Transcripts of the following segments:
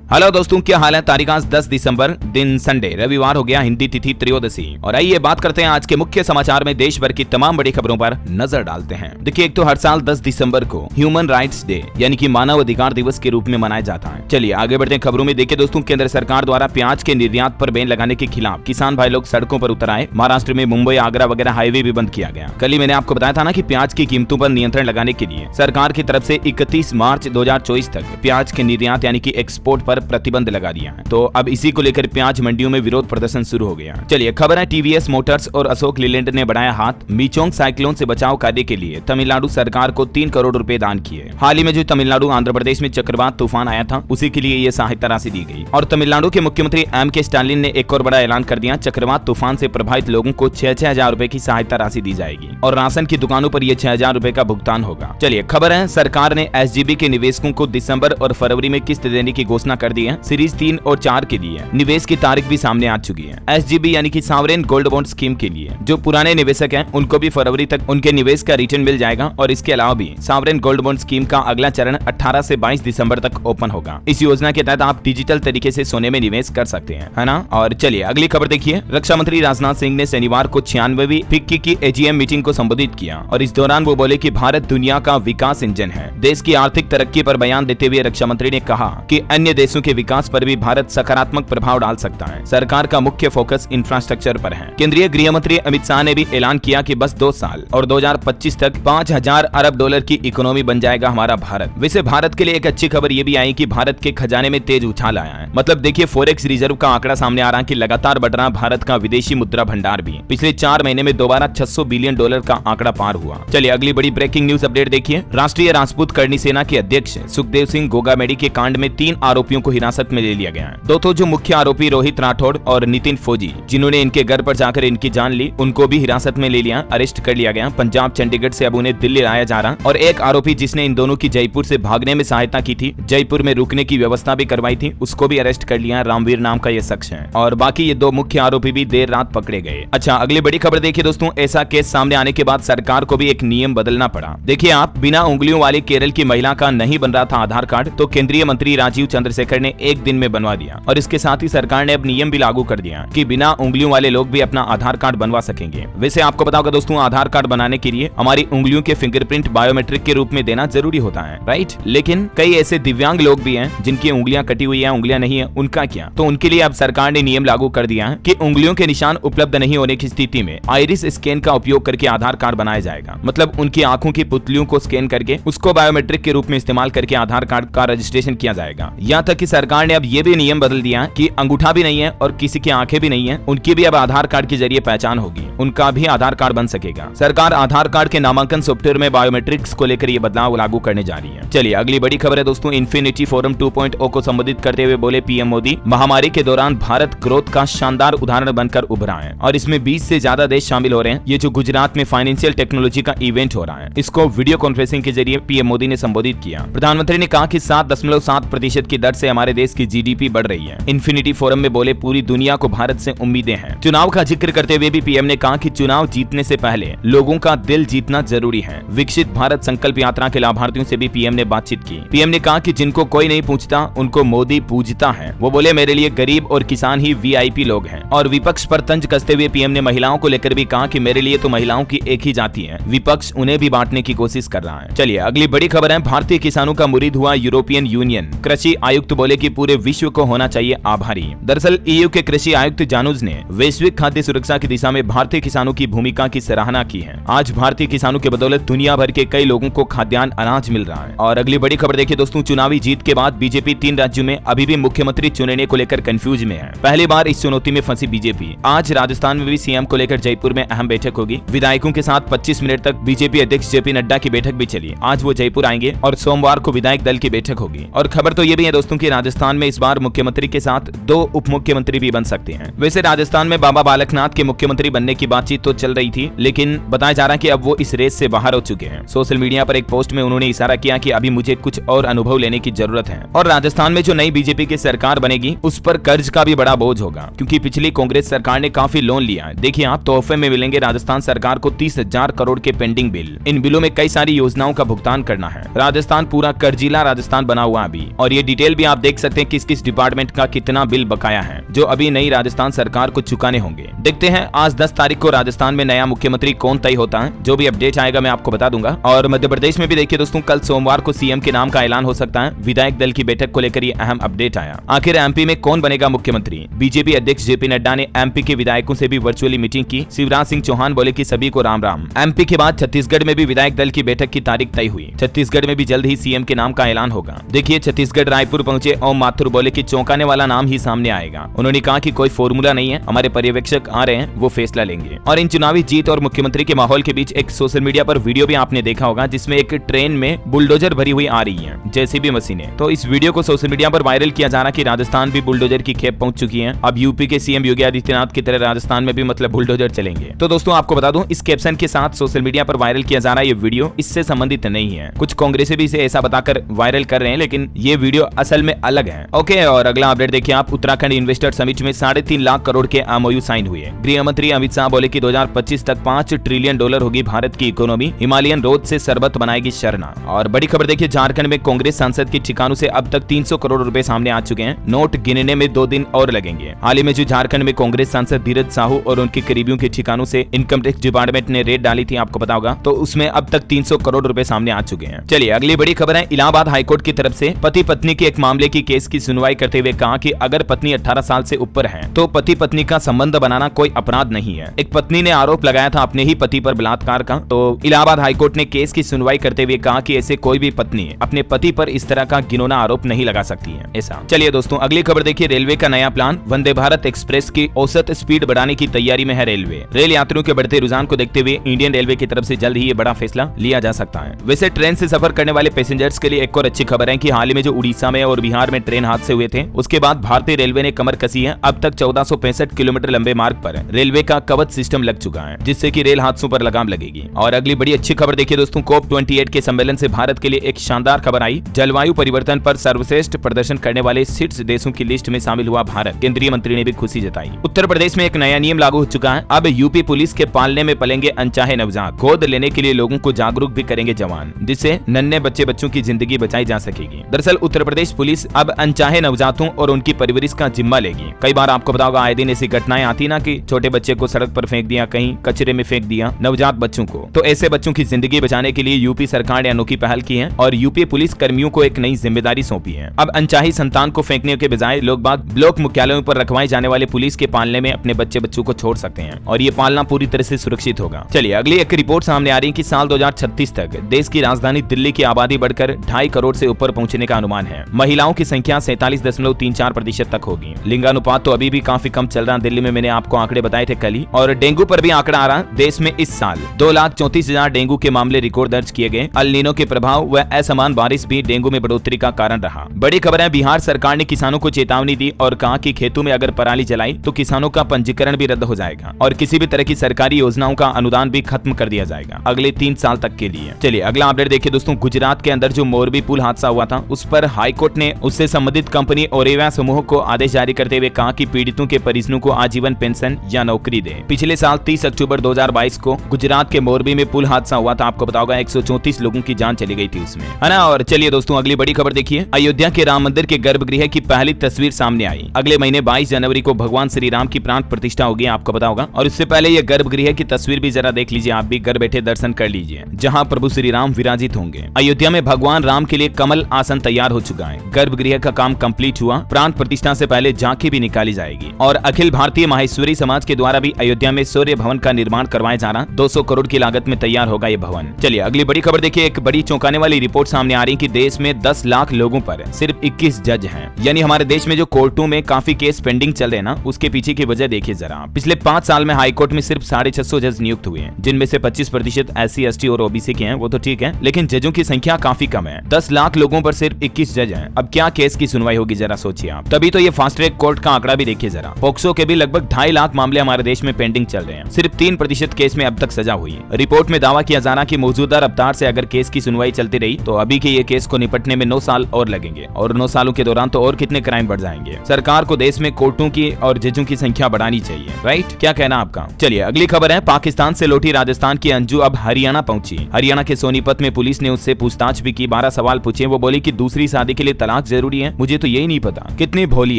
Hello दोस्तों, क्या हाल है। तारीख आज 10 दिसंबर, दिन संडे, रविवार हो गया, हिंदी तिथि त्रयोदशी। और आइए बात करते हैं आज के मुख्य समाचार में देश भर की तमाम बड़ी खबरों पर नजर डालते हैं। देखिए, एक तो हर साल 10 दिसंबर को ह्यूमन राइट्स डे यानी कि मानव अधिकार दिवस के रूप में मनाया जाता है। चलिए आगे बढ़ते हैं खबरों में। देखिए दोस्तों, केंद्र सरकार द्वारा प्याज के निर्यात पर बैन लगाने के खिलाफ किसान भाई लोग सड़कों पर उतर आए। महाराष्ट्र में मुंबई आगरा वगैरह हाईवे भी बंद किया गया। कल ही मैंने आपको बताया था ना कि प्याज की कीमतों पर नियंत्रण लगाने के लिए सरकार की तरफ से 31 मार्च 2024 तक प्याज के निर्यात यानी कि एक्सपोर्ट पर प्रतिबंध लगा दिया है। तो अब इसी को लेकर प्याज मंडियों में विरोध प्रदर्शन शुरू हो गया। चलिए खबर है, टीवीएस मोटर्स और अशोक लीलैंड ने बढ़ाया हाथ। मीचोंग साइक्लोन से बचाव कार्य के लिए तमिलनाडु सरकार को 3 करोड़ रुपए दान किए। हाल ही में जो तमिलनाडु आंध्र प्रदेश में चक्रवात तूफान आया था, उसी के लिए ये सहायता राशि दी गई। और तमिलनाडु के मुख्यमंत्री M.K. स्टालिन ने एक और बड़ा ऐलान कर दिया। चक्रवात तूफान से प्रभावित लोगों को 6-6 हजार रुपए की सहायता राशि दी जाएगी और राशन की दुकानों पर ये 6 हजार रुपए का भुगतान होगा। चलिए खबर है, सरकार ने SGB के निवेशकों को दिसंबर और फरवरी में किस्त देने की घोषणा कर दी है। सीरीज 3 और 4 के लिए निवेश की तारीख भी सामने आ चुकी है। SGB यानी कि सॉवरेन गोल्ड बॉन्ड स्कीम के लिए जो पुराने निवेशक हैं, उनको भी फरवरी तक उनके निवेश का रिटर्न मिल जाएगा। और इसके अलावा भी सॉवरेन गोल्ड बॉन्ड स्कीम का अगला चरण 18 से 22 दिसंबर तक ओपन होगा। इस योजना के तहत आप डिजिटल तरीके से सोने में निवेश कर सकते हैं, है ना। और चलिए अगली खबर देखिए। रक्षा मंत्री राजनाथ सिंह ने शनिवार को 96वीं फिक्की की AGM मीटिंग को संबोधित किया और इस दौरान वो बोले कि भारत दुनिया का विकास इंजन है। देश की आर्थिक तरक्की पर बयान देते हुए रक्षा मंत्री ने कहा कि अन्य देशों के विकास पर भी भारत सकारात्मक प्रभाव डाल सकता है। सरकार का मुख्य फोकस इंफ्रास्ट्रक्चर पर है। केंद्रीय गृह मंत्री अमित शाह ने भी ऐलान किया कि बस 2 साल और 2025 तक 5000 अरब डॉलर की इकोनॉमी बन जाएगा हमारा भारत। वैसे भारत के लिए एक अच्छी खबर ये भी आई कि भारत के खजाने में तेज उछाल आया है। मतलब देखिए, फॉरेक्स रिजर्व का आंकड़ा सामने आ रहा है कि लगातार बढ़ रहा भारत का विदेशी मुद्रा भंडार भी पिछले 4 महीने में दोबारा 600 बिलियन डॉलर का आंकड़ा पार हुआ। चलिए अगली बड़ी ब्रेकिंग न्यूज अपडेट देखिए। राष्ट्रीय राजपूत करनी सेना के अध्यक्ष सुखदेव सिंह गोगामेडी के कांड में 3 आरोपियों को हिरासत में ले लिया गया है। दो जो मुख्य आरोपी रोहित राठौड़ और नितिन फौजी, जिन्होंने इनके घर पर जाकर इनकी जान ली, उनको भी हिरासत में ले लिया, अरेस्ट कर लिया गया। पंजाब चंडीगढ़ से अब उन्हें दिल्ली लाया जा रहा। और एक आरोपी जिसने इन दोनों की जयपुर से भागने में सहायता की थी, जयपुर में रुकने की व्यवस्था भी करवाई थी, उसको भी अरेस्ट कर लिया। रामवीर नाम का ये शख्स है। और बाकी ये 2 मुख्य आरोपी भी देर रात पकड़े गए। अच्छा, अगली बड़ी खबर देखिए दोस्तों। ऐसा केस सामने आने के बाद सरकार को भी एक नियम बदलना पड़ा। देखिए, आप बिना उंगलियों वाली केरल की महिला का नहीं बन रहा था आधार कार्ड, तो केंद्रीय मंत्री राजीव चंद्रशेखर ने एक दिन में बनवा दिया। और इसके साथ ही सरकार ने अब नियम भी लागू कर दिया कि बिना उंगलियों वाले लोग भी अपना आधार कार्ड बनवा सकेंगे। वैसे आपको पता होगा दोस्तों, आधार कार्ड बनाने के लिए हमारी उंगलियों के फिंगरप्रिंट बायोमेट्रिक के रूप में देना जरूरी होता है, राइट। लेकिन कई ऐसे दिव्यांग लोग भी हैं जिनकी उंगलियां कटी हुई है, उंगलियां नहीं है, उनका क्या। तो उनके लिए अब सरकार ने नियम लागू कर दिया है कि उंगलियों के निशान उपलब्ध नहीं होने की स्थिति में आइरिस स्कैन का उपयोग करके आधार कार्ड बनाया जाएगा। मतलब उनकी आंखों की पुतलियों को स्कैन करके उसको बायोमेट्रिक के रूप में इस्तेमाल करके आधार कार्ड का रजिस्ट्रेशन किया जाएगा। यहाँ तक कि सरकार ने अब ये भी नियम बदल दिया कि अंगूठा भी नहीं है और किसी की आंखें भी नहीं है, उनकी भी अब आधार कार्ड के जरिए पहचान होगी, उनका भी आधार कार्ड बन सकेगा। सरकार आधार कार्ड के नामांकन सॉफ्टवेयर में बायोमेट्रिक्स को लेकर ये बदलाव लागू करने जा रही है। चलिए अगली बड़ी खबर है दोस्तों। इन्फिनिटी फोरम 2.0 को संबोधित करते हुए बोले पीएम मोदी, महामारी के दौरान भारत ग्रोथ का शानदार उदाहरण बनकर उभरा है और इसमें 20 से ज्यादा देश शामिल हो रहे हैं। ये जो गुजरात में फाइनेंशियल टेक्नोलॉजी का इवेंट हो रहा है, इसको वीडियो कॉन्फ्रेंसिंग के जरिए पीएम मोदी ने संबोधित किया। प्रधानमंत्री ने कहा कि 7.7% की दर से हमारे देश की GDP बढ़ रही है। इन्फिनिटी फोरम में बोले, पूरी दुनिया को भारत से उम्मीदें हैं। चुनाव का जिक्र करते हुए भी पीएम ने कहा कि चुनाव जीतने से पहले लोगों का दिल जीतना जरूरी है। विकसित भारत संकल्प यात्रा के लाभार्थियों से भी पीएम ने बातचीत की। पीएम ने कहा कि जिनको कोई नहीं पूछता उनको मोदी पूजता है। वो बोले, मेरे लिए गरीब और किसान ही VIP लोग हैं। और विपक्ष पर तंज कसते हुए पीएम ने महिलाओं को लेकर भी कहा कि मेरे लिए तो महिलाओं की एक ही जाति है, विपक्ष उन्हें भी बांटने की कोशिश कर रहा है। चलिए अगली बड़ी खबर है। भारतीय किसानों का मुरीद हुआ यूरोपियन यूनियन। कृषि आयुक्त बोले कि पूरे विश्व को होना चाहिए आभारी। दरअसल EU के कृषि आयुक्त जानूज ने वैश्विक खाद्य सुरक्षा की दिशा में भारतीय किसानों की भूमिका की सराहना की है। आज भारतीय किसानों के बदौलत दुनिया भर के कई लोगों को खाद्यान्न अनाज मिल रहा है। और अगली बड़ी खबर देखिए दोस्तों। चुनावी जीत के बाद बीजेपी 3 राज्यों में अभी भी मुख्यमंत्री चुनने को लेकर कंफ्यूज में है। पहली बार इस चुनौती में फंसी बीजेपी। आज राजस्थान में भी CM को लेकर जयपुर में अहम बैठक होगी। विधायकों के साथ 25 मिनट तक बीजेपी अध्यक्ष JP नड्डा की बैठक भी चली। आज वो जयपुर आएंगे और सोमवार को विधायक दल की बैठक होगी। और खबर तो ये भी है दोस्तों कि राजस्थान में इस बार मुख्यमंत्री के साथ 2 उप मुख्यमंत्री भी बन सकते हैं। वैसे राजस्थान में बाबा बालकनाथ के मुख्यमंत्री बनने की बातचीत तो चल रही थी, लेकिन बताया जा रहा है कि अब वो इस रेस से बाहर हो चुके हैं। सोशल मीडिया पर एक पोस्ट में उन्होंने इशारा किया कि अभी मुझे कुछ और अनुभव लेने की जरूरत है। और राजस्थान में जो नई बीजेपी की सरकार बनेगी उस पर कर्ज का भी बड़ा बोझ होगा, क्योंकि पिछली कांग्रेस सरकार ने काफी लोन लिया है। देखिए, आप तोहफे में मिलेंगे राजस्थान सरकार को 30,000 करोड़ के पेंडिंग बिल। इन बिलों में कई सारी योजनाओं का भुगतान करना है। राजस्थान पूरा कर्जीला राजस्थान बना हुआ अभी, और ये डिटेल भी आप आप देख सकते हैं किस किस डिपार्टमेंट का कितना बिल बकाया है जो अभी नई राजस्थान सरकार को चुकाने होंगे। देखते हैं आज 10 तारीख को राजस्थान में नया मुख्यमंत्री कौन तय होता है। जो भी अपडेट आएगा मैं आपको बता दूंगा। और मध्य प्रदेश में भी देखिए दोस्तों, कल सोमवार को सीएम के नाम का ऐलान हो सकता है। विधायक दल की बैठक को लेकर ये अहम अपडेट आया। आखिर एमपी में कौन बनेगा मुख्यमंत्री? बीजेपी अध्यक्ष जेपी नड्डा ने एमपी के विधायकों से भी वर्चुअली मीटिंग की। शिवराज सिंह चौहान बोले कि सभी को राम राम। एमपी के बाद छत्तीसगढ़ में भी विधायक दल की बैठक की तारीख तय हुई। छत्तीसगढ़ में भी जल्द ही सीएम के नाम का ऐलान होगा। देखिए, छत्तीसगढ़ रायपुर पहुंचे ओम माथुर बोले कि चौंकाने वाला नाम ही सामने आएगा। उन्होंने कहा कि कोई फॉर्मूला नहीं है, हमारे पर्यवेक्षक आ रहे हैं, वो फैसला लेंगे। और इन चुनावी जीत और मुख्यमंत्री के माहौल के बीच एक सोशल मीडिया पर वीडियो भी आपने देखा होगा जिसमें एक ट्रेन में बुलडोजर भरी हुई आ रही है, जेसीबी मशीनें। तो इस वीडियो को सोशल मीडिया पर वायरल किया जा रहा कि राजस्थान भी बुलडोजर की खेप पहुंच चुकी है। अब यूपी के सीएम योगी आदित्यनाथ की तरह राजस्थान में भी मतलब बुलडोजर चलेंगे। तो दोस्तों आपको बता दूं, इस कैप्शन के साथ सोशल मीडिया पर वायरल किया जा रहा है ये वीडियो इससे संबंधित नहीं है। कुछ कांग्रेसी भी इसे ऐसा बताकर वायरल कर रहे हैं, लेकिन ये वीडियो असल में अलग है। ओके, और अगला अपडेट देखिए आप। उत्तराखंड इन्वेस्टर समिट में 3.5 लाख करोड़ के एमओयू साइन हुए। गृह मंत्री अमित शाह बोले कि 2025 तक $5 ट्रिलियन होगी भारत की इकोनॉमी। हिमालयन रोड से शरबत बनाएगी शरना। और बड़ी खबर देखिए, झारखंड में कांग्रेस सांसद के ठिकानों से अब तक 300 करोड़ रुपए सामने आ चुके हैं। नोट गिनने में 2 दिन और लगेंगे। हाल ही में जो झारखंड में कांग्रेस सांसद धीरज साहू और उनके करीबियों के ठिकानों से इनकम टैक्स डिपार्टमेंट ने रेड डाली थी, आपको पता होगा, तो उसमें अब तक 300 करोड़ रुपए सामने आ चुके हैं। चलिए अगली बड़ी खबर है। इलाहाबाद हाईकोर्ट की तरफ से पति पत्नी के एक मामले की केस की सुनवाई करते हुए कहा कि अगर पत्नी 18 साल से ऊपर है तो पति पत्नी का संबंध बनाना कोई अपराध नहीं है। एक पत्नी ने आरोप लगाया था अपने ही पति पर बलात्कार का, तो इलाहाबाद हाईकोर्ट ने केस की सुनवाई करते हुए कहा कि ऐसे कोई भी पत्नी अपने पति पर इस तरह का घिनौना आरोप नहीं लगा सकती है ऐसा। चलिए दोस्तों अगली खबर देखिए। रेलवे का नया प्लान। वंदे भारत एक्सप्रेस की औसत स्पीड बढ़ाने की तैयारी में है रेलवे। रेल यात्रियों के बढ़ते रुझान को देखते हुए इंडियन रेलवे की तरफ से जल्द ही ये बड़ा फैसला लिया जा सकता है। वैसे ट्रेन से सफर करने वाले पैसेंजर्स के लिए एक और अच्छी खबर है कि हाल ही में जो उड़ीसा में और बिहार में ट्रेन हादसे हुए थे, उसके बाद भारतीय रेलवे ने कमर कसी है। अब तक 1465 किलोमीटर लंबे मार्ग पर रेलवे का कवच सिस्टम लग चुका है, जिससे कि रेल हादसों पर लगाम लगेगी। और अगली बड़ी अच्छी खबर देखिए दोस्तों, COP28 के सम्मेलन से भारत के लिए एक शानदार खबर आई। जलवायु परिवर्तन पर सर्वश्रेष्ठ प्रदर्शन करने वाले 6 देशों की लिस्ट में शामिल हुआ भारत। केंद्रीय मंत्री ने भी खुशी जताई। उत्तर प्रदेश में एक नया नियम लागू हो चुका है। अब यूपी पुलिस के पालने में पलेंगे अनचाहे नवजात। गोद लेने के लिए लोगों को जागरूक भी करेंगे जवान, जिससे नन्हे बच्चों की जिंदगी बचाई जा सकेगी। दरअसल उत्तर प्रदेश पुलिस अब अनचाहे नवजातों और उनकी परवरिश का जिम्मा लेगी। कई बार आपको पता होगा, आए दिन ऐसी घटनाएं आती ना कि छोटे बच्चे को सड़क पर फेंक दिया, कहीं कचरे में फेंक दिया नवजात बच्चों को। तो ऐसे बच्चों की जिंदगी बचाने के लिए यूपी सरकार ने अनोखी पहल की है और यूपी पुलिस कर्मियों को एक नई जिम्मेदारी सौंपी है। अब अनचाही संतान को फेंकने के बजाय लोग बाग ब्लॉक मुख्यालयों पर रखवाए जाने वाले पुलिस के पालने में अपने बच्चों को छोड़ सकते हैं और ये पालना पूरी तरह से सुरक्षित होगा। चलिए अगली एक रिपोर्ट सामने आ रही है कि साल 2036 तक देश की राजधानी दिल्ली की आबादी बढ़कर 2.5 करोड़ से ऊपर पहुंचने का अनुमान है। महिलाओं की संख्या 47.34% तक होगी। लिंगानुपात तो अभी भी काफी कम चल रहा है दिल्ली में, मैंने आपको आंकड़े बताए थे कल ही। और डेंगू पर भी आंकड़ा आ रहा, देश में इस साल 2,34,000 डेंगू के मामले रिकॉर्ड दर्ज किए गए। अल नीनो के प्रभाव व असमान बारिश भी डेंगू में बढ़ोतरी का कारण रहा। बड़ी खबर है, बिहार सरकार ने किसानों को चेतावनी दी और कहा कि खेतों में अगर पराली जलाई तो किसानों का पंजीकरण भी रद्द हो जाएगा और किसी भी तरह की सरकारी योजनाओं का अनुदान भी खत्म कर दिया जाएगा अगले 3 साल तक के लिए। चलिए अगला अपडेट देखिए दोस्तों, गुजरात के अंदर जो मोरबी पुल हादसा हुआ था उस पर हाईकोर्ट ने उससे संबंधित कंपनी ओरेवा समूह को आदेश जारी करते हुए कहा कि पीड़ितों के परिजनों को आजीवन पेंशन या नौकरी दे। पिछले साल 30 अक्टूबर 2022 को गुजरात के मोरबी में पुल हादसा हुआ था, आपको पता होगा 134 लोगों की जान चली गई थी उसमें, है ना। और चलिए दोस्तों अगली बड़ी खबर देखिए, अयोध्या के राम मंदिर के गर्भगृह की पहली तस्वीर सामने आई। अगले महीने 22 जनवरी को भगवान श्री राम की प्राण प्रतिष्ठा होगी, आपको पता होगा। और इससे पहले ये गर्भगृह की तस्वीर भी जरा देख लीजिए, आप भी घर बैठे दर्शन कर लीजिए, जहाँ प्रभु श्री राम विराजित होंगे। अयोध्या में भगवान राम के लिए कमल आसन तैयार हो चुका है। गर्भगृह का काम कंप्लीट हुआ। प्राण प्रतिष्ठा से पहले झांकी भी निकाली जाएगी। और अखिल भारतीय माहेश्वरी समाज के द्वारा भी अयोध्या में सूर्य भवन का निर्माण करवाया जा रहा। 200 करोड़ की लागत में तैयार होगा ये भवन। चलिए अगली बड़ी खबर देखिए, एक बड़ी चौंकाने वाली रिपोर्ट सामने आ रही है कि देश में 10 लाख लोगों पर सिर्फ 21 जज हैं। यानी हमारे देश में जो कोर्टों में काफी केस पेंडिंग चल रहे हैं ना, उसके पीछे की वजह देखिए जरा। पिछले 5 साल में हाईकोर्ट में सिर्फ 650 जज नियुक्त हुए हैं, जिनमें से 25% SC ST और OBC के हैं, वो तो ठीक है, लेकिन जजों की संख्या काफी कम है। 10 लाख लोगों पर सिर्फ 21 जज हैं। अब क्या केस की सुनवाई होगी जरा सोचिए आप। तभी तो ये फास्ट ट्रैक कोर्ट का आंकड़ा भी देखिए जरा। पॉक्सो के भी लगभग 2.5 लाख मामले हमारे देश में पेंडिंग चल रहे हैं। सिर्फ 3% केस में अब तक सजा हुई है। रिपोर्ट में दावा किया जा रहा कि मौजूदा रफ्तार से अगर केस की सुनवाई चलती रही तो अभी के ये केस को निपटने में 9 साल और लगेंगे और 9 सालों के दौरान तो और कितने क्राइम बढ़ जाएंगे। सरकार को देश में कोर्टों की और जजों की संख्या बढ़ानी चाहिए, राइट? क्या कहना आपका? चलिए अगली खबर है, पाकिस्तान से लौटी राजस्थान की अंजू अब हरियाणा पहुंची। हरियाणा के सोनीपत में पुलिस ने उससे पूछताछ भी की। 12 सवाल पूछे। वो बोली कि दूसरी शादी के लिए तलाक जरूरी है? मुझे तो यही नहीं पता। कितनी भोली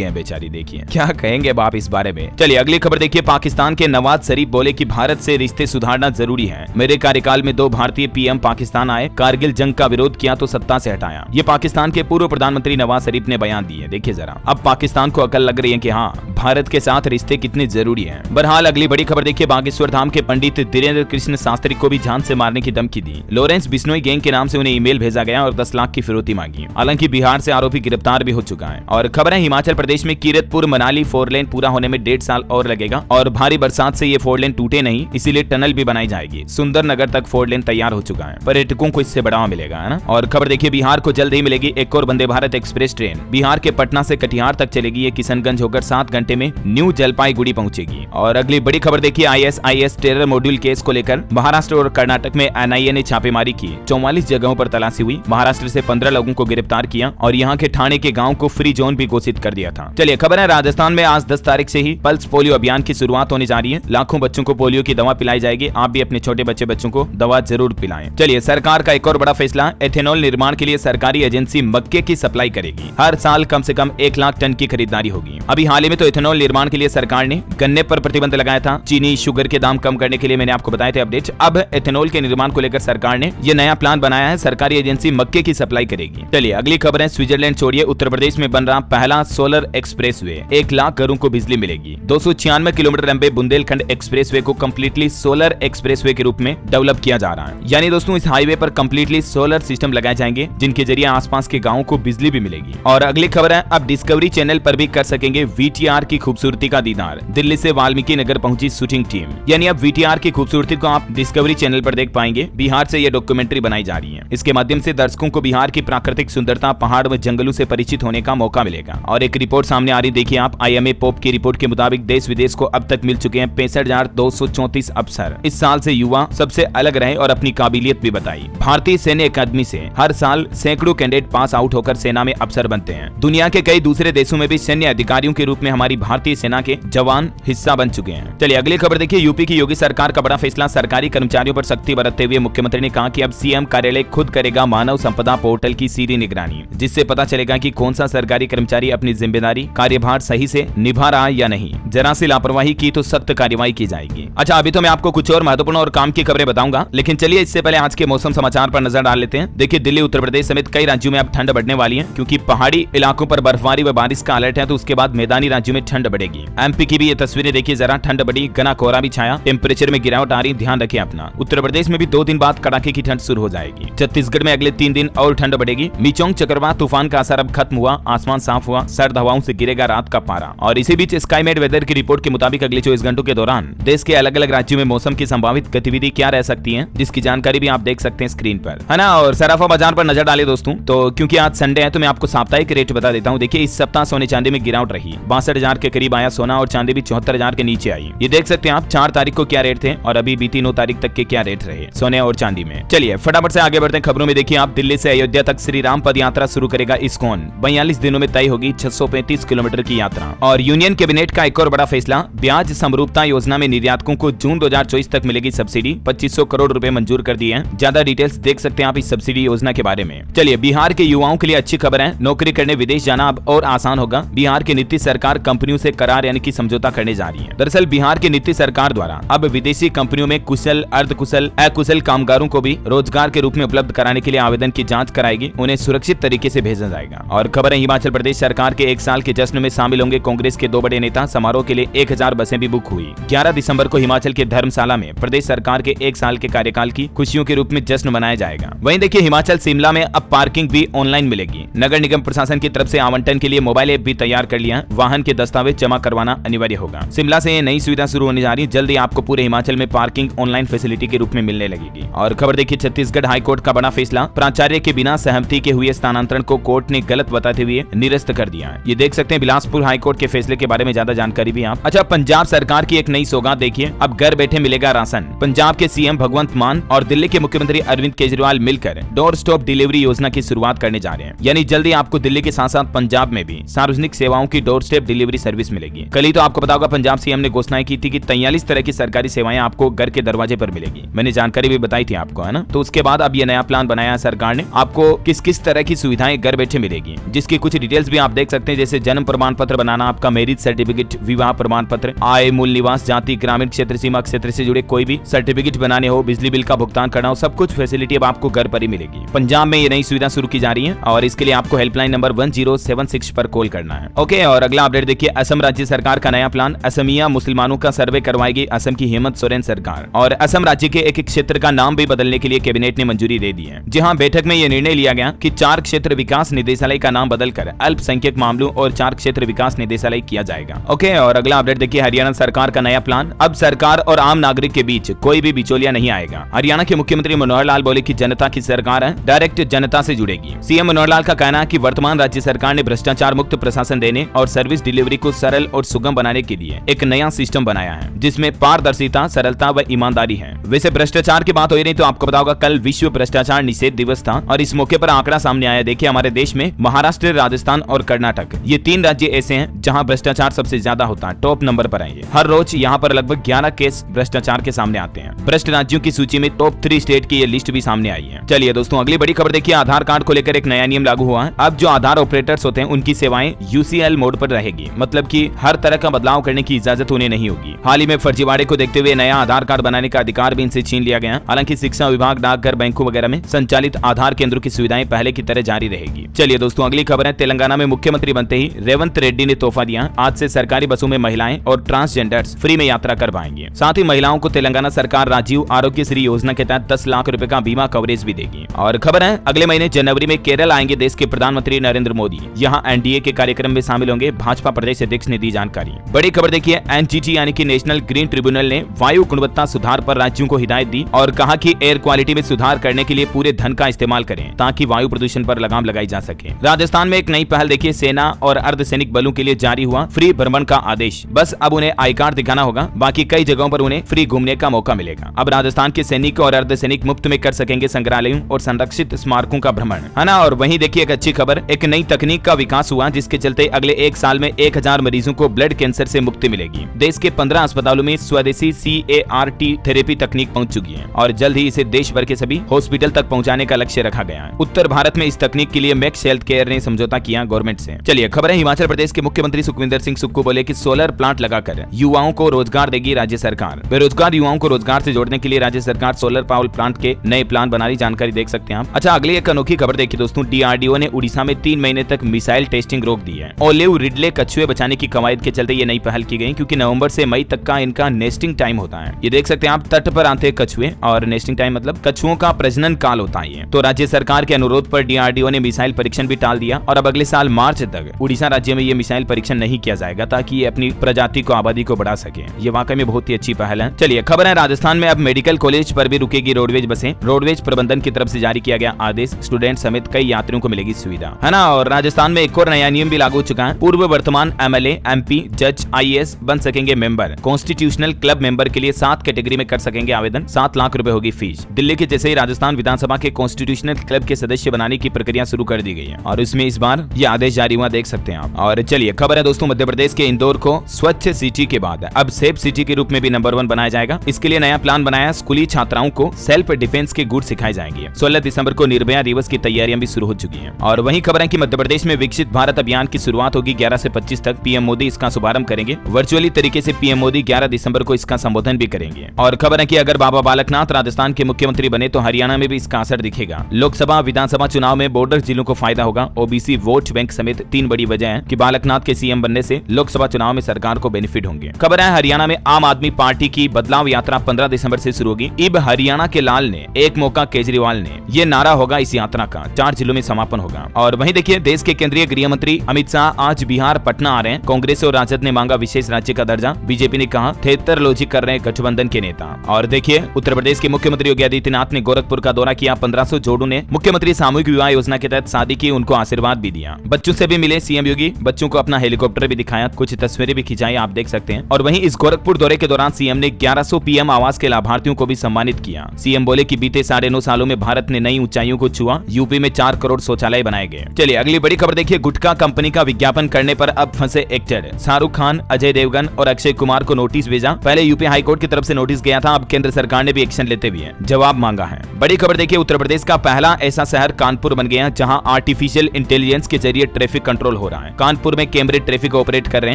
है बेचारी, देखिए क्या कहेंगे बाप इस बारे में। चलिए अगली खबर देखिए। पाकिस्तान के नवाज शरीफ बोले कि भारत से रिश्ते सुधारना जरूरी है। मेरे कार्यकाल में 2 भारतीय पीएम पाकिस्तान आए, कारगिल जंग का विरोध किया तो सत्ता से हटाया। ये पाकिस्तान के पूर्व प्रधानमंत्री नवाज शरीफ ने बयान दिए। देखिए जरा, अब पाकिस्तान को अकल लग रही है कि हाँ, भारत के साथ रिश्ते कितने जरूरी हैं। बहरहाल अगली बड़ी खबर देखिए। बागेश्वर धाम के पंडित धीरेन्द्र कृष्ण शास्त्री को भी जान से मारने की धमकी दी। लॉरेंस बिश्नोई गैंग के नाम से उन्हें ईमेल भेजा गया और 10 लाख की फिरौती मांगी। हालांकि बिहार से आरोपी गिरफ्तार भी हो चुका है। और खबर है हिमाचल प्रदेश में कीरतपुर मनाली 4 लेन पूरा होने में 1.5 साल और लगेगा और भारी बरसात से ये 4 लेन टूटे नहीं, इसीलिए टनल भी बनाई जाएगी। सुंदरनगर तक 4 लेन तैयार हो चुका है। पर्यटकों को इससे बढ़ावा मिलेगा, है ना। और खबर देखिए, बिहार को जल्द ही मिलेगी एक और वंदे भारत एक्सप्रेस ट्रेन। बिहार के पटना से कटिहार तक चलेगी। ये किशनगंज होकर 7 घंटे में न्यू जलपाईगुड़ी पहुंचेगी। और अगली बड़ी खबर देखिए, ISIS टेरर मॉड्यूल केस को लेकर महाराष्ट्र और कर्नाटक में NIA ने छापेमारी की। 44 जगहों पर तलाशी हुई। महाराष्ट्र से 15 लोगों को गिरफ्तार किया और यहाँ के ठाणे के गांव को फ्री जोन भी घोषित कर दिया था। चलिए खबर है, राजस्थान में आज 10 तारीख से ही पल्स पोलियो अभियान की शुरुआत होने जा रही है। लाखों बच्चों को पोलियो की दवा पिलाई जाएगी। आप भी अपने छोटे बच्चों को दवा जरूर पिलाएं। चलिए सरकार का एक और बड़ा फैसला, एथेनॉल निर्माण के लिए सरकारी एजेंसी मक्के की सप्लाई करेगी। हर साल कम से कम 1 लाख टन की खरीदारी होगी। अभी हाल ही में तो एथेनॉल निर्माण के लिए सरकार ने गन्ने पर प्रतिबंध लगाया था। चीनी, शुगर के दाम कम करने के लिए मैंने आपको बताए थे अपडेट। अब एथेनॉल के निर्माण को लेकर सरकार ने ये नया प्लान बनाया है। सरकारी एजेंसी मक्के की सप्लाई करेगी। चलिए अगली खबर है, स्विट्जरलैंड छोड़िए, उत्तर प्रदेश में बन रहा पहला सोलर एक्सप्रेसवे। 1 लाख घरों को बिजली मिलेगी। 296 किलोमीटर लंबे बुंदेलखंड एक्सप्रेसवे को कंप्लीटली सोलर एक्सप्रेसवे के रूप में डेवलप किया जा रहा है। यानी दोस्तों, इस हाईवे पर कंप्लीटली सोलर सिस्टम लगाए जाएंगे, जिनके जरिए आसपास के गाँव को बिजली भी मिलेगी। और अगली खबर है, अब डिस्कवरी चैनल पर भी कर सकेंगे VTR की खूबसूरती का दीदार। दिल्ली से वाल्मीकि नगर पहुंची शूटिंग टीम। यानी अब VTR की खूबसूरती को आप डिस्कवरी चैनल पर देख पाएंगे। बिहार से यह डॉक्यूमेंट्री बनाई जा रही है। इसके माध्यम से दर्शकों को बिहार की प्राकृतिक सुंदरता, पहाड़ व जंगलों से परिचित होने का मौका मिलेगा। और एक रिपोर्ट सामने आ रही, देखिए आप, IMA पोप की रिपोर्ट के मुताबिक देश विदेश को अब तक मिल चुके हैं 65,234 अफसर। इस साल से युवा सबसे अलग रहे और अपनी काबिलियत भी बताई। भारतीय सैन्य अकादमी से हर साल सैकड़ों कैंडिडेट पास आउट होकर सेना में अफसर बनते हैं। दुनिया के कई दूसरे देशों में भी सैन्य अधिकारियों के रूप में हमारी भारतीय सेना के जवान हिस्सा बन चुके हैं। चलिए अगली खबर देखिए, यूपी की योगी सरकार का बड़ा फैसला। सरकारी कर्मचारियों पर सख्ती बरतते हुए मुख्यमंत्री ने कहा कि अब CM कार्यालय खुद करेगा मानव संपदा पोर्टल की सीधी निगरानी, जिससे पता चलेगा कि कौन सा सरकारी कर्मचारी अपनी जिम्मेदारी, कार्यभार सही से निभा रहा है या नहीं। जरा सी लापरवाही की तो सख्त कार्रवाई की जाएगी। अच्छा, अभी तो मैं आपको कुछ और महत्वपूर्ण और काम की खबरें बताऊंगा, लेकिन चलिए इससे पहले आज के मौसम समाचार पर नजर डाल लेते हैं। देखिए, दिल्ली, उत्तर प्रदेश समेत कई राज्यों में अब ठंड बढ़ने वाली है, क्योंकि पहाड़ी इलाकों पर बर्फबारी व बारिश का अलर्ट है। तो उसके बाद मैदानी राज्यों में ठंड बढ़ेगी। MP की भी ये तस्वीरें देखिए जरा, ठंड बढ़ी, घना कोहरा भी छाया, टेम्परेचर में गिरावट आ रही, ध्यान रखिए अपना। उत्तर प्रदेश में भी 2 दिन बाद कड़ाके की ठंड शुरू हो जाएगी। छत्तीसगढ़ में अगले 3 दिन और ठंड बढ़ेगी। मिचोंग चक्रवात तूफान का असर अब खत्म हुआ, आसमान साफ हुआ, सर्द हवाओं से गिरेगा रात का पारा। और इसी बीच स्काईमेट वेदर की रिपोर्ट के मुताबिक अगले 24 घंटों के दौरान देश के अलग अलग राज्यों में मौसम की संभावित गतिविधि क्या रह सकती है, जिसकी जानकारी भी आप देख सकते हैं स्क्रीन पर, है ना। और सराफा बाजार पर नजर डाले दोस्तों, तो क्योंकि आज संडे है तो मैं आपको साप्ताहिक रेट बता देता हूँ। देखिए, इस सप्ताह सोने चांदी में गिरावट रही। 62,000 के करीब आया सोना और चांदी भी 74,000 के नीचे आई। ये देख सकते हैं आप 4 तारीख को क्या रेट थे और अभी बीती 9 तारीख तक के क्या रेट रहे सोने और चांदी में। चलिए फटाफट से आगे बढ़ते हैं खबरों में। देखिए आप, दिल्ली से अयोध्या तक श्री राम पद यात्रा शुरू करेगा इस्कॉन। 42 दिनों में तय होगी 635 किलोमीटर की यात्रा। और यूनियन कैबिनेट का एक और बड़ा फैसला, ब्याज समरूपता योजना में निर्यातकों को जून 2024 तक मिलेगी सब्सिडी। 2500 करोड़ रुपए मंजूर कर दिए हैं। ज्यादा डिटेल्स देख सकते हैं आप इस सब्सिडी योजना के बारे में। चलिए, बिहार के युवाओं के लिए अच्छी खबर है, नौकरी करने विदेश जाना अब और आसान होगा। बिहार की नीतीश सरकार कंपनियों से करार यानी कि समझौता करने जा रही है। दरअसल बिहार की नीतीश सरकार द्वारा अब विदेशी कंपनियों में कुशल, अर्धकुशल, अकुशल कामगारों को भी रोजगार के रूप में उपलब्ध कराने के लिए आवेदन की जांच कराएगी। उन्हें सुरक्षित तरीके से भेजा जाएगा। और खबर है, हिमाचल प्रदेश सरकार के 1 साल के जश्न में शामिल होंगे कांग्रेस के 2 बड़े नेता। समारोह के लिए 1000 बसें भी बुक हुई। 11 दिसंबर को हिमाचल के धर्मशाला में प्रदेश सरकार के 1 साल के कार्यकाल की खुशियों के रूप में जश्न मनाया जाएगा। वहीं देखिए, हिमाचल शिमला में अब पार्किंग भी ऑनलाइन मिलेगी। नगर निगम प्रशासन की तरफ से आवंटन के लिए मोबाइल ऐप भी तैयार कर लिया है। वाहन के दस्तावेज जमा करवाना अनिवार्य होगा। शिमला से ये नई सुविधा शुरू होने जा रही है। जल्दी आपको पूरे हिमाचल में पार्किंग ऑनलाइन फैसिलिटी के रूप में मिलने लगेगी। और खबर देखिए, छत्तीसगढ़ हाईकोर्ट का बड़ा फैसला, प्राचार्य के बिना सहमति के हुए स्थानांतरण को कोर्ट ने गलत बताते हुए निरस्त कर दिया है। ये देख सकते हैं बिलासपुर हाईकोर्ट के फैसले के बारे में ज्यादा जानकारी भी आप। अच्छा, पंजाब सरकार की एक नई सौगात देखिए, अब घर बैठे मिलेगा राशन। पंजाब के CM भगवंत मान और दिल्ली के मुख्यमंत्री अरविंद केजरीवाल मिलकर डोर स्टॉप डिलीवरी योजना की शुरुआत करने जा रहे हैं। यानी जल्दी आपको दिल्ली के साथ साथ पंजाब में भी सार्वजनिक सेवाओं की डोर स्टेप डिलीवरी सर्विस मिलेगी। कल ही तो आपको पता होगा पंजाब सीएम ने घोषणा की थी कि 43 तरह की सरकारी सेवाएं आपको घर के दरवाजे पर मिलेगी। मैंने जानकारी भी बताई थी आपको, है ना। तो उसके बाद अब ये नया प्लान बनाया है सरकार ने, आपको किस किस तरह की सुविधाएं घर बैठे मिलेगी, जिसकी कुछ डिटेल्स भी आप देख सकते हैं, जैसे जन्म प्रमाण पत्र बनाना, आपका मैरिज सर्टिफिकेट, विवाह प्रमाण पत्र, आय, मूल निवास, जाति, ग्रामीण क्षेत्र, सीमा क्षेत्र से जुड़े कोई भी सर्टिफिकेट बनाने हो, बिजली बिल का भुगतान करना हो, सब कुछ फैसिलिटी अब आपको घर पर ही मिलेगी। पंजाब में ये नई सुविधा शुरू की जा रही है और इसके लिए आपको हेल्पलाइन नंबर 1076 पर कॉल करना है। ओके, और अगला अपडेट देखिए, असम राज्य सरकार का नया प्लान, असमिया मुसलमानों का सर्वे करवाएगी असम की हेमंत सोरेन सरकार। और असम राज्य के एक क्षेत्र का नाम भी बदलने के लिए कैबिनेट ने मंजूरी दे दी है। जी हाँ, बैठक में यह निर्णय लिया गया कि 4 क्षेत्र विकास निदेशालय का नाम बदलकर अल्पसंख्यक मामलों और 4 क्षेत्र विकास निदेशालय किया जाएगा। ओके, और अगला अपडेट देखिए, हरियाणा सरकार का नया प्लान, अब सरकार और आम नागरिक के बीच कोई भी बिचौलिया नहीं आएगा। हरियाणा के मुख्यमंत्री मनोहर लाल बोले कि जनता की सरकार है, डायरेक्ट जनता से जुड़ेगी। सीएम मनोहर लाल का कहना है कि वर्तमान राज्य सरकार ने भ्रष्टाचार मुक्त प्रशासन देने और सर्विस डिलीवरी को सरल और सुगम बनाने के लिए एक नया सिस्टम बनाया है, जिसमें पारदर्शिता, सरलता व ईमानदारी है। वैसे भ्रष्टाचार की बात हो रही तो आपको पता होगा कल विश्व भ्रष्टाचार निषेध दिवस था और इस मौके पर आंकड़ा सामने आया। देखिए, हमारे देश में महाराष्ट्र, राजस्थान और कर्नाटक, ये 3 राज्य ऐसे हैं जहां भ्रष्टाचार सबसे ज्यादा होता है, टॉप नंबर पर है। हर रोज यहाँ पर लगभग 11 केस भ्रष्टाचार के सामने आते हैं। भ्रष्ट राज्यों की सूची में टॉप 3 स्टेट की ये लिस्ट भी सामने आई है। चलिए दोस्तों, अगली बड़ी खबर देखिए, आधार कार्ड को लेकर एक नया नियम लागू हुआ है। अब जो आधार ऑपरेटर्स होते हैं उनकी सेवाएं UCL मोड पर रहेगी, मतलब कि हर तरह का बदलाव करने की इजाजत उन्हें नहीं होगी। हाल ही में फर्जीवाड़े को देखते हुए नया आधार कार्ड बनाने का अधिकार भी इनसे छीन लिया गया। हालांकि शिक्षा विभाग, डाकघर, बैंकों वगैरह में संचालित आधार केंद्रों की सुविधाएं पहले की तरह जारी रहेगी। चलिए दोस्तों, अगली खबर है, तेलंगाना में मुख्यमंत्री बनते ही रेवंत रेड्डी ने तोहफा दिया। आज से सरकारी बसों में महिलाएं और ट्रांसजेंडर्स फ्री में यात्रा कर पाएंगे। साथ ही महिलाओं को तेलंगाना सरकार राजीव आरोग्यश्री योजना के तहत 10 लाख रुपए का बीमा कवरेज भी देगी। और खबर है, अगले महीने जनवरी में केरल आएंगे देश के प्रधानमंत्री नरेंद्र मोदी। यहाँ NDA के कार्यक्रम में शामिल होंगे, भाजपा प्रदेश अध्यक्ष ने दी जानकारी। बड़ी खबर देखिए, NGT यानी कि नेशनल ग्रीन ट्रिब्यूनल ने वायु गुणवत्ता सुधार पर राज्यों को हिदायत दी और कहा कि एयर क्वालिटी में सुधार करने के लिए पूरे धन का इस्तेमाल करें ताकि वायु प्रदूषण पर लगाम लगाई जा सके। राजस्थान में एक नई पहल देखिए, सेना और अर्धसैनिक बलों के लिए जारी हुआ फ्री भ्रमण का आदेश। बस अब उन्हें आई कार्ड दिखाना होगा, बाकी कई जगहों पर उन्हें फ्री घूमने का मौका मिलेगा। अब राजस्थान के सैनिक और अर्धसैनिक मुफ्त में कर सकेंगे संग्रहालयों और संरक्षित स्मारकों का भ्रमण, है ना। और वहीं देखिए एक अच्छी खबर, एक नई तकनीक का विकास हुआ जिसके चलते अगले 1 साल में 1000 मरीजों को ब्लड कैंसर से मुक्ति मिलेगी। देश के 15 अस्पतालों में स्वदेशी CAR-T थेरेपी तकनीक पहुंच चुकी है और जल्द ही इसे देश भर के सभी हॉस्पिटल तक पहुंचाने का लक्ष्य रखा गया है। उत्तर भारत में इस तकनीक के लिए मैक्स हेल्थ केयर ने समझौता किया गवर्नमेंट से। चलिए खबर है, हिमाचल प्रदेश के मुख्यमंत्री सुखविंदर सिंह सुक्खू बोले कि सोलर प्लांट लगाकर युवाओं को रोजगार देगी राज्य सरकार। बेरोजगार युवाओं को रोजगार से जोड़ने के लिए राज्य सरकार सोलर पावर प्लांट के नए प्लान बना रही, जानकारी देख सकते हैं आप। अच्छा, अगली एक अनोखी खबर देखिए दोस्तों, DRDO ने उड़ीसा में 3 महीने तक मिसाइल टेस्टिंग रोक दी है। ओलिव रिडले कछुए बचाने की कवायद के चलते ये नई पहल की गई, क्योंकि नवंबर से मई तक का इनका नेस्टिंग टाइम होता है। ये देख सकते हैं आप, तट पर आते हैं कछुए और नेस्टिंग टाइम मतलब कछुओं का प्रजनन काल होता है। तो राज्य सरकार के अनुरोध पर DRDO ने मिसाइल परीक्षण भी टाल दिया और अब अगले साल मार्च तक उड़ीसा राज्य में ये मिसाइल परीक्षण नहीं किया जाएगा ताकि ये अपनी प्रजाति को, आबादी को बढ़ा सके। ये वाकई में बहुत ही अच्छी पहल है। चलिए खबर है, राजस्थान में अब मेडिकल कॉलेज पर भी रुकेगी रोडवेज बसें। रोडवेज प्रबंधन की तरफ से जारी किया गया आदेश, स्टूडेंट समेत कई यात्रियों को मिलेगी सुविधा, है ना। और राजस्थान में एक और नया नियम भी लागू हो चुका है। पूर्व वर्तमान MLA, MP, जज, IAS बन सकेंगे मेंबर। कॉन्स्टिट्यूशनल क्लब मेंबर के लिए 7 कैटेगरी में कर सकेंगे आवेदन, 7 लाख रुपए होगी फीस। दिल्ली के जैसे ही राजस्थान विधानसभा के कॉन्स्टिट्यूशनल क्लब के सदस्य बनाने की प्रक्रिया शुरू कर दी गई है और इसमें इस बार ये आदेश जारी हुआ, देख सकते हैं आप। और चलिए खबर है दोस्तों, मध्य प्रदेश के इंदौर को स्वच्छ सिटी के बाद अब सेफ सिटी के रूप में भी नंबर 1 बनाया जाएगा। इसके लिए नया प्लान बनाया, स्कूली छात्राओं को सेल्फ डिफेंस के गुण सिखाए जाएंगे। 16 दिसंबर को निर्भया दिवस की तैयारियां भी शुरू हो चुकी हैं। और वहीं खबर है कि मध्य प्रदेश में विकसित भारत अभियान की शुरुआत होगी 11 से 25 तक। PM मोदी इसका शुभारंभ करेंगे। वर्चुअली तरीके से PM मोदी 11 दिसंबर को इसका संबोधन भी करेंगे। और खबर है कि अगर बाबा बालकनाथ राजस्थान के मुख्यमंत्री बने तो हरियाणा में भी इसका असर दिखेगा। लोकसभा, विधानसभा चुनाव में बॉर्डर जिलों को फायदा होगा। OBC वोट बैंक समेत 3 बड़ी वजह है कि बालकनाथ के CM बनने से लोकसभा चुनाव में सरकार को बेनिफिट होंगे। खबर है, हरियाणा में आम आदमी पार्टी की बदलाव यात्रा 15 दिसंबर से शुरू होगी। इब हरियाणा के लाल ने, एक मौका केजरीवाल ने, ये नारा होगा इस यात्रा का। 4 जिलों में समापन होगा। और वहीं देखिए, देश के केंद्रीय गृह मंत्री अमित शाह आज बिहार पटना आ रहे हैं। कांग्रेस और राजद ने मांगा विशेष राज्य का दर्जा। बीजेपी ने कहा थेतरलोजी कर रहे गठबंधन के नेता। और देखिए, उत्तर प्रदेश के मुख्यमंत्री योगी आदित्यनाथ ने गोरखपुर का दौरा किया। 1500 जोड़ों ने मुख्यमंत्री सामूहिक विवाह योजना के तहत शादी की, उनको आशीर्वाद भी दिया। बच्चों से भी मिले CM योगी, बच्चों को अपना हेलीकॉप्टर भी दिखाया, कुछ तस्वीरें भी खिंचाई, आप देख सकते हैं। और वहीं इस गोरखपुर दौरे के दौरान CM ने 1100 PM आवास के लाभार्थियों को भी सम्मानित किया। CM बोले कि बीते 9.5 सालों में भारत ने नई ऊंचाइयों को छुआ। यूपी में 4 करोड़ शौचालय बनाए गए। चलिए अगली बड़ी खबर देखिए, गुटखा कंपनी का विज्ञापन करने पर अब फंसे से एक्टर शाहरुख खान, अजय देवगन और अक्षय कुमार को नोटिस भेजा। पहले यूपी हाई कोर्ट की तरफ से नोटिस गया था, अब केंद्र सरकार ने भी एक्शन लेते हुए जवाब मांगा है। बड़ी खबर देखिए, उत्तर प्रदेश का पहला ऐसा शहर कानपुर बन गया जहां आर्टिफिशियल इंटेलिजेंस के जरिए ट्रैफिक कंट्रोल हो रहा है। कानपुर में कैमरे ट्रैफिक ऑपरेट कर रहे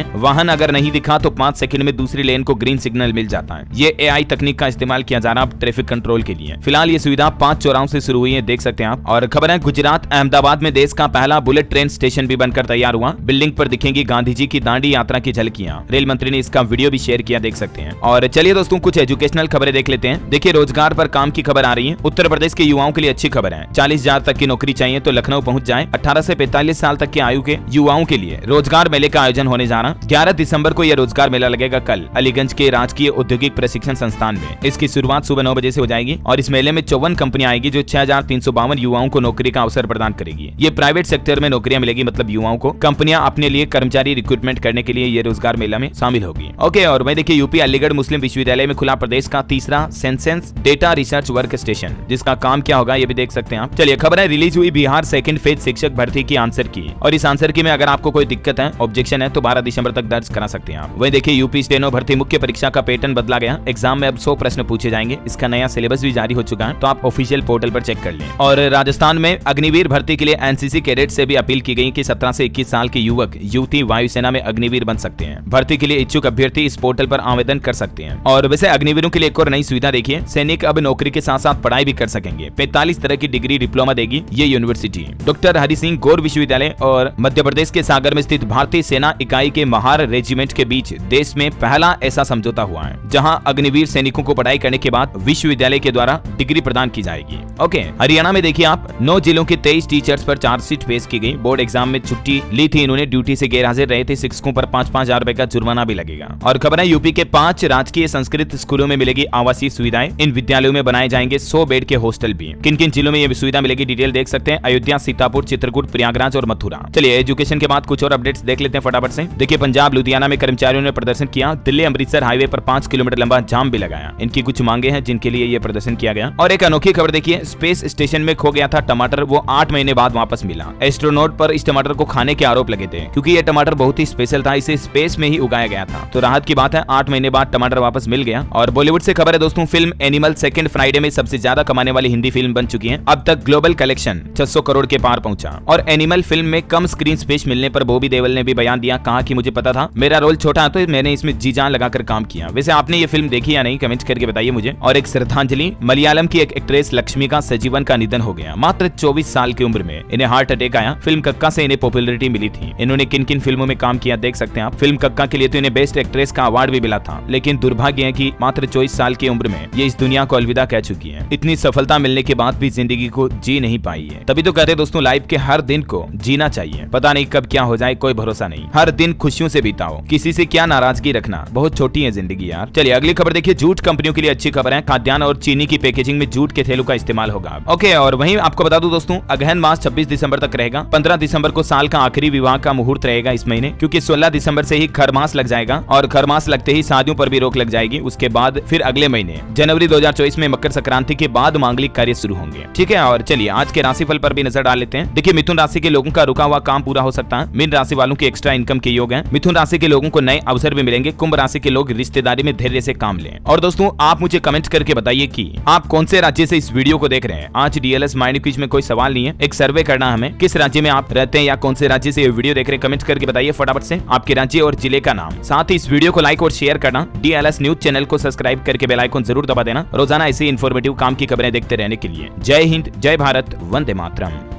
हैं। वाहन अगर नहीं दिखा तो 5 सेकंड में दूसरी लेन को ग्रीन सिग्नल मिल जाता है। ये एआई तकनीक का इस्तेमाल किया जा रहा है ट्रैफिक कंट्रोल के लिए। फिलहाल ये सुविधा 5 चौराहों से शुरू हुई है, देख सकते हैं आप। और खबर है गुजरात अहमदाबाद में देश का पहला बुलेट ट्रेन स्टेशन भी बनकर तैयार हुआ। बिल्डिंग पर दिखेंगी गांधी जी की दांडी यात्रा की झलकियां। रेल मंत्री ने इसका वीडियो भी शेयर किया, देख सकते हैं। और चलिए दोस्तों कुछ एजुकेशनल खबरें देख लेते हैं। देखिए रोजगार पर काम की खबर आ रही है। उत्तर प्रदेश के युवाओं के लिए अच्छी खबर है। 40,000 तक की नौकरी चाहिए तो लखनऊ पहुंच जाए। 18 से 45 साल तक की आयु के युवाओं के लिए रोजगार मेले का आयोजन होने जा रहा। 11 दिसंबर को यह रोजगार मेला लगेगा कल अलीगंज के राजकीय औद्योगिक प्रशिक्षण संस्थान में। इसकी शुरुआत सुबह 9 बजे से हो जाएगी और इस मेले में 54 कंपनियां आएगी जो 6,352 युवाओं को नौकरी का अवसर प्रदान करेगी। ये प्राइवेट सेक्टर में नौकरियां मिलेगी, मतलब युवाओं को कंपनियां अपने लिए कर्मचारी रिक्रूटमेंट करने के लिए ये रोजगार मेला में शामिल होगी। ओके, और वही देखिए यूपी अलीगढ़ मुस्लिम विश्वविद्यालय में खुला प्रदेश का तीसरा senses data research work station, जिसका काम क्या होगा ये भी देख सकते हैं आप। चलिए खबर है रिलीज हुई बिहार सेकंड फेज शिक्षक भर्ती की आंसर की, और इस आंसर की में अगर आपको कोई दिक्कत है, ऑब्जेक्शन है तो 12 दिसंबर तक दर्ज करा सकते हैं आप। वही देखिए यूपी स्टेनो भर्ती मुख्य परीक्षा का पैटर्न बदला गया। एग्जाम में अब 100 प्रश्न पूछे जाएंगे। इसका नया सिलेबस भी जारी हो चुका है, तो आप ऑफिशियल पोर्टल पर चेक कर लें। और राजस्थान में अग्निवीर भर्ती के लिए एनसीसी कैडेट से भी अपील की गई कि 17 से 21 साल के युवक युवती वायुसेना में अग्निवीर बन सकते हैं। भर्ती के लिए इच्छुक अभ्यर्थी इस पोर्टल पर आवेदन कर सकते हैं। और वैसे अग्निवीरों के लिए एक और नई सुविधा देखिए, सैनिक अब नौकरी के साथ साथ पढ़ाई भी कर सकेंगे। 45 तरह की डिग्री डिप्लोमा देगी ये यूनिवर्सिटी। डॉक्टर हरि सिंह गौर विश्वविद्यालय और मध्य प्रदेश के सागर में स्थित भारतीय सेना इकाई के महार रेजिमेंट के बीच देश में पहला ऐसा समझौता हुआ है जहां अग्निवीर सैनिकों को पढ़ाई करने के बाद विश्वविद्यालय के द्वारा डिग्री प्रदान की जाएगी। ओके, हरियाणा में देखिए आप 9 जिलों के 23 टीचर्स पर चार्जशीट पेश की गई। बोर्ड एग्जाम में छुट्टी ली थी इन्होंने, ड्यूटी से गैरहाजिर रहे थे। शिक्षकों पर 5-5 हजार रुपए का जुर्माना भी लगेगा। और खबर है यूपी के 5 राजकीय संस्कृत स्कूलों में मिलेगी आवासीय सुविधाएं। इन विद्यालयों में बनाए जाएंगे 100 बेड के हॉस्टल भी। किन किन जिलों में यह सुविधा मिलेगी डिटेल देख सकते हैं, अयोध्या, सीतापुर, चित्रकूट, प्रयागराज और मथुरा। चलिए एजुकेशन के बाद कुछ और अपडेट्स देख लेते हैं फटाफट से। देखिए पंजाब लुधियाना में कर्मचारियों ने प्रदर्शन किया। दिल्ली अमृतसर हाईवे पर 5 किलोमीटर लंबा जाम भी लगाया। इनकी कुछ मांगे हैं जिनके लिए ये प्रदर्शन किया गया। और एक अनोखी खबर देखिए, स्पेस स्टेशन में खो गया था टमाटर, वो 8 महीने बाद वापस मिला। एस्ट्रोनॉट पर इस टमाटर को खाने के आरोप लगे थे क्योंकि ये टमाटर बहुत ही स्पेशल था, इसे स्पेस में ही उगाया गया था। तो राहत की बात है, 8 महीने बाद टमाटर वापस मिल गया। और बॉलीवुड से खबर है दोस्तों, फिल्म एनिमल सेकंड फ्राइडे में सबसे ज्यादा कमाने वाली हिंदी फिल्म बन चुकी है। अब तक ग्लोबल कलेक्शन 600 करोड़ के पार पहुंचा। और एनिमल फिल्म में कम स्क्रीन स्पेस मिलने पर बॉबी देओल ने भी बयान दिया, कहा कि मुझे पता था मेरा रोल छोटा है तो मैंने इसमें जी जान लगाकर काम किया। वैसे आपने ये फिल्म देखी या नहीं, कमेंट करके बताइए मुझे। और एक श्रद्धांजलि, मलयालम की एक एक्ट्रेस लक्ष्मिका सजीवन का निधन हो गया। मात्र 24 साल की उम्र में इन्हें हार्ट अटैक आया। फिल्म कक्का से इन्हें पॉपुलैरिटी मिली थी। इन्होंने किन किन फिल्मों में काम किया देख सकते हैं आप। फिल्म कक्का के लिए तो इन्हें बेस्ट एक्ट्रेस का अवार्ड भी मिला था, लेकिन दुर्भाग्य है कि मात्र 24 साल की उम्र में ये इस दुनिया को अलविदा कह चुकी है। इतनी सफलता मिलने के बाद भी जिंदगी को जी नहीं पाई है। तभी तो कहते हैं दोस्तों, लाइफ के हर दिन को जीना चाहिए। पता नहीं कब क्या हो जाए, कोई भरोसा नहीं। हर दिन खुशियों से बिताओ, किसी से क्या नाराजगी रखना, बहुत छोटी है जिंदगी यार। चलिए अगली खबर देखिए, जूट कंपनियों के लिए अच्छी खबर है। खाद्यान्न और चीनी की पैकेजिंग में जूट के थैलों का इस्तेमाल होगा। ओके, और वहीं आपको बता दूं दोस्तों, अगहन मास 26 दिसंबर तक रहेगा। 15 दिसंबर को साल का आखिरी विवाह का मुहूर्त रहेगा इस महीने, क्योंकि 16 दिसंबर से ही खरमास लग जाएगा और खरमास लगते ही शादियों पर भी रोक लग जाएगी। उसके बाद फिर अगले महीने जनवरी 2024 में मकर संक्रांति के बाद मांगलिक कार्य शुरू होंगे। ठीक है, और चलिए आज के राशिफल पर भी नजर डाल लेते हैं। देखिए मिथुन राशि के लोगों का रुका हुआ काम पूरा हो सकता है। मीन राशि वालों की एक्स्ट्रा इनकम के योग है। मिथुन राशि के लोगों को नए अवसर भी मिलेंगे। कुंभ राशि के लोग रिश्तेदारी में धैर्य से काम लें। और दोस्तों आप मुझे कमेंट करके बताइए कि आप कौन से राज्य से इस वीडियो को देख रहे हैं। आज डीएलएस माइंड क्विज में कोई सवाल नहीं है, एक सर्वे करना हमें, किस राज्य में आप रहते हैं या कौन से राज्य से ये वीडियो देख रहे हैं। कमेंट करके बताइए फटाफट से आपके राज्य और जिले का नाम। साथ ही इस वीडियो को लाइक और शेयर करना। डीएलएस न्यूज चैनल को सब्सक्राइब करके बेल आइकन जरूर दबा देना, रोजाना ऐसी इन्फॉर्मेटिव काम की खबरें देखते रहने के लिए। जय हिंद, जय भारत, वंदे मातरम।